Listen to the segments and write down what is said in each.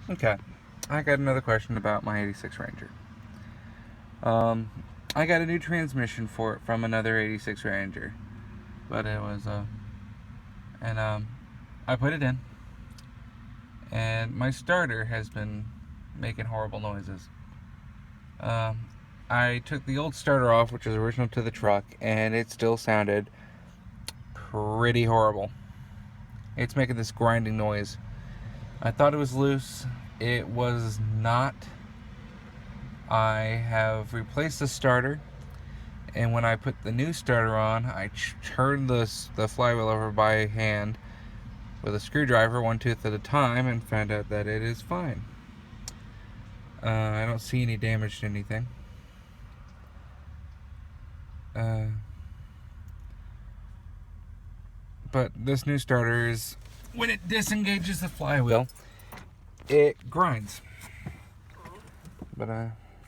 Okay, I got another question about my 86 Ranger. Um, I got a new transmission for it from another 86 Ranger, but it was and I put it in, and my starter has been making horrible noises. Um, I took the old starter off, which was original to the truck, and it still sounded pretty horrible. It's making this grinding noise. I thought it was loose. It was not. I have replaced the starter, and when I put the new starter on, I turned the flywheel over by hand with a screwdriver, one tooth at a time, and found out that it is fine. I don't see any damage to anything. Uh, but this new starter is, when it disengages the flywheel, it grinds. But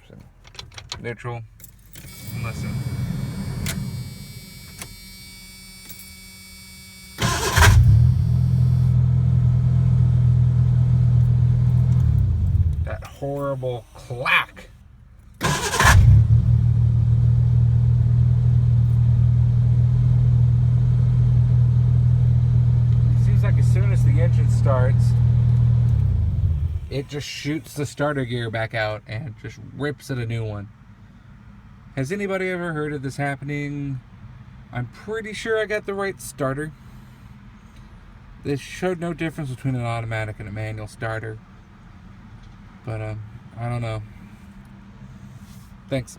so, neutral, listen. That horrible clack. It seems like as soon as the engine starts, it just shoots the starter gear back out and just rips it a new one. Has anybody ever heard of this happening? I'm pretty sure I got the right starter. This showed no difference between an automatic and a manual starter. But I don't know. Thanks.